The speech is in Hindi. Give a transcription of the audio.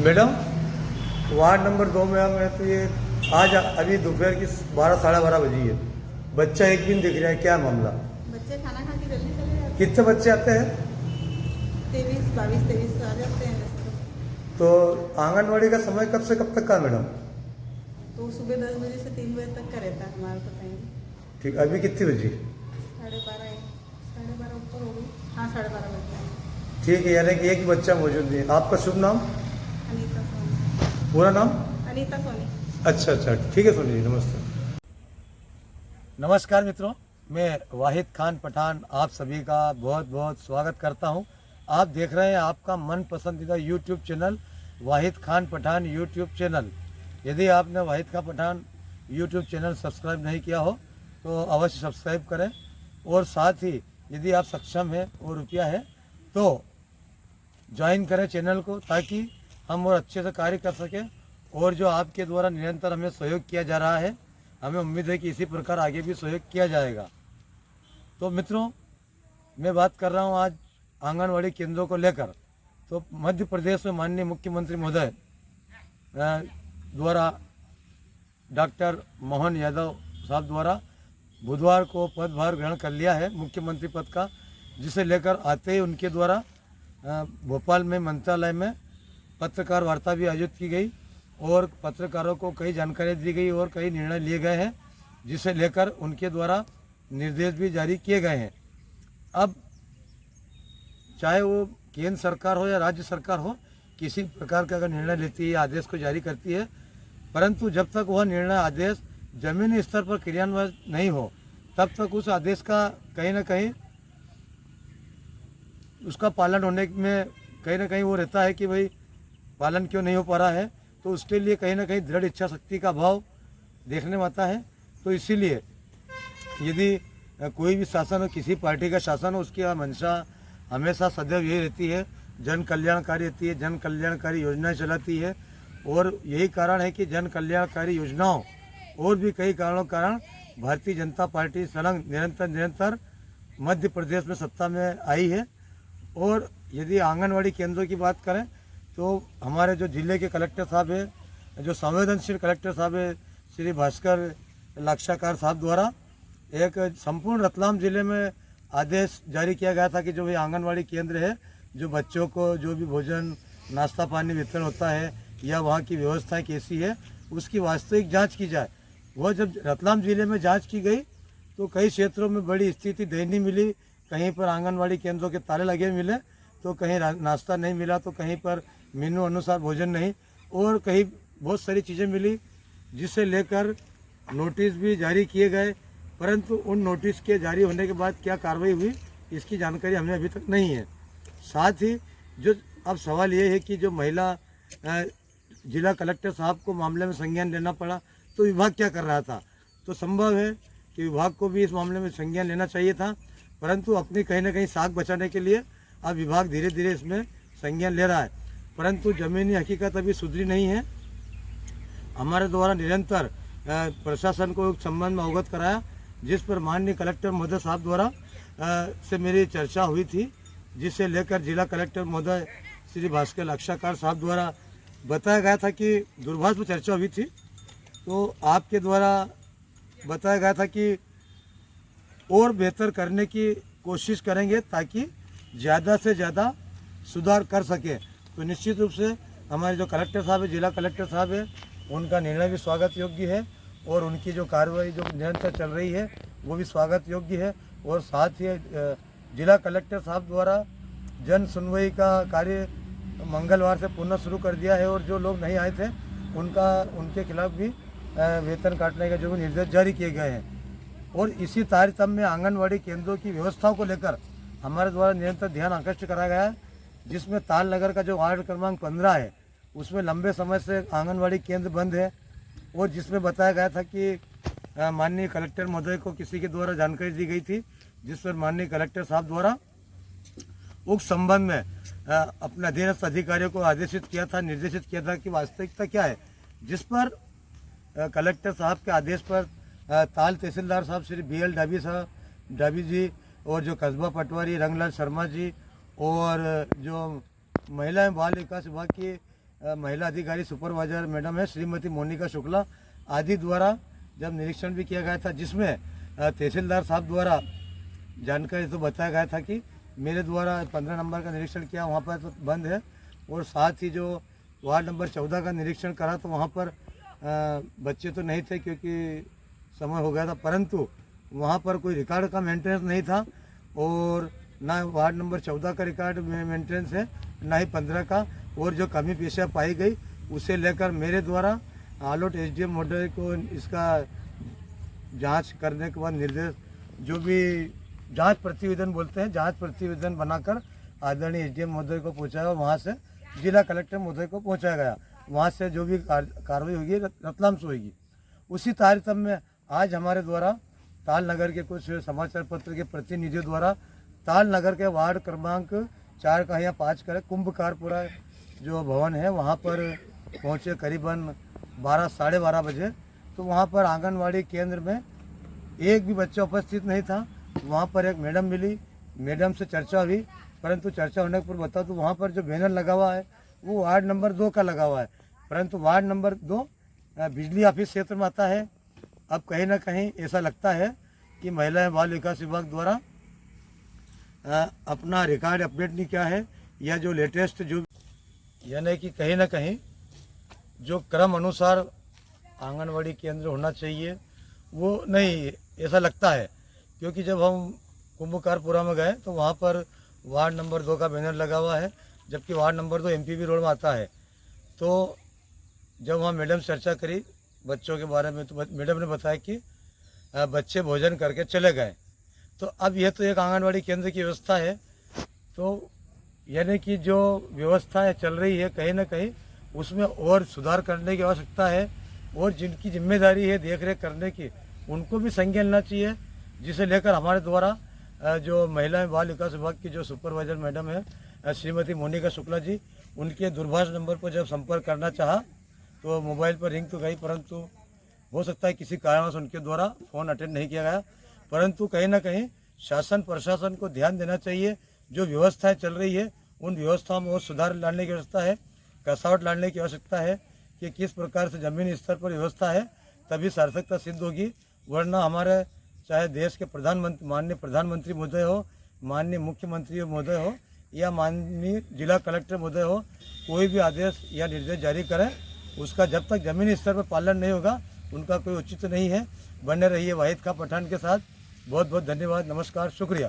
मैडम, वार्ड नंबर 2 में हम तो ये आज अभी दोपहर की 12 साढ़े 12 बजी है, बच्चा एक भी नहीं दिख रहा है। क्या मामला? बच्चे खाना खा के जल्दी चले जाते कितने बच्चे आते हैं? हैं। 23 आ जाते हैं वैसे तो आंगनवाड़ी का समय कब से कब तक का मैडम? तो सुबह 10 बजे से 3 बजे तक का रहता है हमारा तो टाइम। ठीक, अभी कितनी बजी? 12:30 ऊपर हो गई। हाँ, 12:30 बजे। ठीक है, यानी कि एक बच्चा मौजूद नहीं है। आपका शुभ नाम? अनीता सोनी। पूरा नाम? अनीता सोनी। अच्छा, ठीक है सोनी जी, नमस्ते। नमस्कार मित्रों, मैं वाहिद खान पठान आप सभी का बहुत बहुत स्वागत करता हूं। आप देख रहे हैं आपका मन पसंदीदा YouTube channel Wahid Khan Pathan YouTube channel. यदि आपने Wahid Khan Pathan YouTube channel subscribe नहीं किया हो तो अवश्य सब्सक्राइब करें, और साथ ही यदि आप सक्षम हैं और रुपया है तो ज्वाइन करें चैनल को, ताकि हम और अच्छे से कार्य कर सकें। और जो आपके द्वारा निरंतर हमें सहयोग किया जा रहा है, हमें उम्मीद है कि इसी प्रकार आगे भी सहयोग किया जाएगा। तो मित्रों, मैं बात कर रहा हूं आज आंगनवाड़ी केंद्रों को लेकर। तो मध्य प्रदेश में माननीय मुख्यमंत्री महोदय द्वारा डॉक्टर मोहन यादव साहब द्वारा बुधवार को पदभार ग्रहण कर लिया है मुख्यमंत्री पद का, जिसे लेकर आते ही उनके द्वारा भोपाल में मंत्रालय में पत्रकार वार्ता भी आयोजित की गई और पत्रकारों को कई जानकारी दी गई और कई निर्णय लिए गए हैं, जिसे लेकर उनके द्वारा निर्देश भी जारी किए गए हैं। अब चाहे वो केंद्र सरकार हो या राज्य सरकार हो, किसी प्रकार का अगर निर्णय लेती है, आदेश को जारी करती है, परंतु जब तक वह निर्णय आदेश जमीनी स्तर पर क्रियान्वयन नहीं हो, तब तक उस आदेश का कहीं ना कहीं उसका पालन होने में कहीं ना कहीं वो रहता है कि भाई पालन क्यों नहीं हो पा रहा है। तो उसके लिए कहीं ना कहीं दृढ़ इच्छा शक्ति का अभाव देखने में आता है। तो इसीलिए यदि कोई भी शासन हो, किसी पार्टी का शासन हो, उसकी मंशा हमेशा सदैव यही रहती है, जन कल्याणकारी रहती है, जन कल्याणकारी योजनाएं चलाती है। और यही कारण है कि जन कल्याणकारी योजनाओं और भी कई कारणों के कारण भारतीय जनता पार्टी सलंग निरंतर मध्य प्रदेश में सत्ता में आई है। और यदि आंगनवाड़ी केंद्रों की बात करें तो हमारे जो जिले के कलेक्टर साहब है, जो संवेदनशील कलेक्टर साहब है, श्री भास्कर लाक्षाकार साहब द्वारा एक संपूर्ण रतलाम जिले में आदेश जारी किया गया था कि जो भी आंगनवाड़ी केंद्र है, जो बच्चों को जो भी भोजन नाश्ता पानी वितरण होता है या वहाँ की व्यवस्था कैसी है, उसकी वास्तविक जांच की जाए। वह जब रतलाम जिले में जांच की गई तो कई क्षेत्रों में बड़ी स्थिति दयनीय मिली। कहीं पर आंगनवाड़ी केंद्रों के ताले लगे मिले, तो कहीं नाश्ता नहीं मिला, तो कहीं पर मेनू अनुसार भोजन नहीं, और कहीं बहुत सारी चीज़ें मिली, जिसे लेकर नोटिस भी जारी किए गए। परंतु उन नोटिस के जारी होने के बाद क्या कार्रवाई हुई, इसकी जानकारी हमें अभी तक नहीं है। साथ ही जो अब सवाल ये है कि जो महिला जिला कलेक्टर साहब को मामले में संज्ञान लेना पड़ा, तो विभाग क्या कर रहा था? तो संभव है कि विभाग को भी इस मामले में संज्ञान लेना चाहिए था, परंतु अपनी कहीं ना कहीं साख बचाने के लिए अब विभाग धीरे धीरे इसमें संज्ञान ले रहा है। परंतु ज़मीनी हकीकत अभी सुधरी नहीं है। हमारे द्वारा निरंतर प्रशासन को इस संबंध में अवगत कराया, जिस पर माननीय कलेक्टर महोदय साहब द्वारा से मेरी चर्चा हुई थी, जिसे लेकर जिला कलेक्टर महोदय श्री भास्कर लाक्षाकार साहब द्वारा बताया गया था कि दूरभाष पर चर्चा हुई थी। तो आपके द्वारा बताया गया था कि और बेहतर करने की कोशिश करेंगे ताकि ज़्यादा से ज़्यादा सुधार कर सके। तो निश्चित रूप से हमारे जो कलेक्टर साहब है, जिला कलेक्टर साहब है, उनका निर्णय भी स्वागत योग्य है, और उनकी जो कार्रवाई जो निरंतर चल रही है वो भी स्वागत योग्य है। और साथ ही जिला कलेक्टर साहब द्वारा जन सुनवाई का कार्य मंगलवार से पुनः शुरू कर दिया है, और जो लोग नहीं आए थे उनके खिलाफ भी वेतन काटने के जो भी निर्देश जारी किए गए हैं। और इसी तारतम्य में आंगनवाड़ी केंद्रों की व्यवस्थाओं को लेकर हमारे द्वारा निरंतर ध्यान आकृष्ट कराया गया है, जिसमें ताल नगर का जो वार्ड क्रमांक 15 है, उसमें लंबे समय से आंगनवाड़ी केंद्र बंद है, और जिसमें बताया गया था कि माननीय कलेक्टर महोदय को किसी के द्वारा जानकारी दी गई थी, जिस पर माननीय कलेक्टर साहब द्वारा उस संबंध में अपने अधीनस्थ अधिकारियों को आदेशित किया था, निर्देशित किया था कि वास्तविकता क्या है, जिस पर कलेक्टर साहब के आदेश पर ताल तहसीलदार साहब श्री BL डाबी जी, और जो कस्बा पटवारी रंगलाल शर्मा जी, और जो महिला एवं बाल विकास विभाग की महिला अधिकारी सुपरवाइजर मैडम है श्रीमती मोनिका शुक्ला आदि द्वारा जब निरीक्षण भी किया गया था, जिसमें तहसीलदार साहब द्वारा जानकारी तो बताया गया था कि मेरे द्वारा 15 नंबर का निरीक्षण किया, वहाँ पर तो बंद है, और साथ ही जो वार्ड नंबर 14 का निरीक्षण करा तो वहाँ पर बच्चे तो नहीं थे क्योंकि समय हो गया था, परंतु वहाँ पर कोई रिकॉर्ड का मेंटेनेंस नहीं था, और ना वार्ड नंबर 14 का रिकॉर्ड मेंटेनेंस है, ना ही 15 का, और जो कमी पेशियाँ पाई गई उसे लेकर मेरे द्वारा आलोट एसडीएम महोदय को इसका जांच करने के बाद निर्देश, जो भी जांच प्रतिवेदन बोलते हैं, जांच प्रतिवेदन बनाकर आदरणीय एसडीएम महोदय को पहुंचाया, और वहां से जिला कलेक्टर महोदय को पहुंचाया गया। वहां से जो भी कार्रवाई होगी रतलाम से होगी। उसी तारतम्य में आज हमारे द्वारा ताल नगर के कुछ समाचार पत्र के प्रतिनिधियों द्वारा ताल नगर के वार्ड क्रमांक 4 का या 5 का कुंभकारपुरा जो भवन है वहाँ पर पहुँचे करीबन 12 साढ़े 12 बजे। तो वहाँ पर आंगनवाड़ी केंद्र में एक भी बच्चा उपस्थित नहीं था। वहाँ पर एक मैडम मिली, मैडम से चर्चा हुई, परंतु चर्चा होने पर बताओ तो वहाँ पर जो बैनर लगा हुआ है वो वार्ड नंबर 2 का लगा हुआ है, परंतु वार्ड नंबर 2 बिजली ऑफिस क्षेत्र में आता है। अब कहीं ना कहीं ऐसा लगता है कि महिला एवं बाल विकास विभाग द्वारा अपना रिकॉर्ड अपडेट नहीं किया है, या जो लेटेस्ट जो यानी कि कहीं ना कहीं जो क्रम अनुसार आंगनवाड़ी केंद्र होना चाहिए वो नहीं, ऐसा लगता है। क्योंकि जब हम कुंभकारपुरा में गए तो वहाँ पर वार्ड नंबर 2 का बैनर लगा हुआ है, जबकि वार्ड नंबर 2 एमपीवी रोड में आता है। तो जब वहाँ मैडम चर्चा करी बच्चों के बारे में, तो मैडम ने बताया कि बच्चे भोजन करके चले गए। तो अब यह तो एक आंगनवाड़ी केंद्र की व्यवस्था है, तो यानी कि जो व्यवस्था चल रही है कहीं ना कहीं उसमें और सुधार करने की आवश्यकता है, और जिनकी जिम्मेदारी है देख रेख करने की उनको भी संज्ञान लेना चाहिए, जिसे लेकर हमारे द्वारा जो महिला एवं बाल विकास विभाग की जो सुपरवाइजर मैडम है श्रीमती मोनिका शुक्ला जी, उनके दूरभाष नंबर पर जब संपर्क करना चाहा तो मोबाइल पर रिंग तो गई, परंतु हो सकता है किसी कारणवश उनके द्वारा फ़ोन अटेंड नहीं किया गया। परंतु कहीं ना कहीं शासन प्रशासन को ध्यान देना चाहिए, जो व्यवस्थाएं चल रही है उन व्यवस्थाओं में और सुधार लाने की आवश्यकता है, कसावट लाने की आवश्यकता है कि किस प्रकार से ज़मीनी स्तर पर व्यवस्था है, तभी सार्थकता सिद्ध होगी। वरना हमारे चाहे देश के प्रधानमंत्री माननीय प्रधानमंत्री महोदय हो, माननीय मुख्यमंत्री महोदय हो, या माननीय जिला कलेक्टर महोदय हो, कोई भी आदेश या निर्देश जारी करें, उसका जब तक ज़मीनी स्तर पर पालन नहीं होगा उनका कोई औचित्य नहीं है। बने रहिए वाहिद खां पठान के साथ। बहुत बहुत धन्यवाद, नमस्कार, शुक्रिया।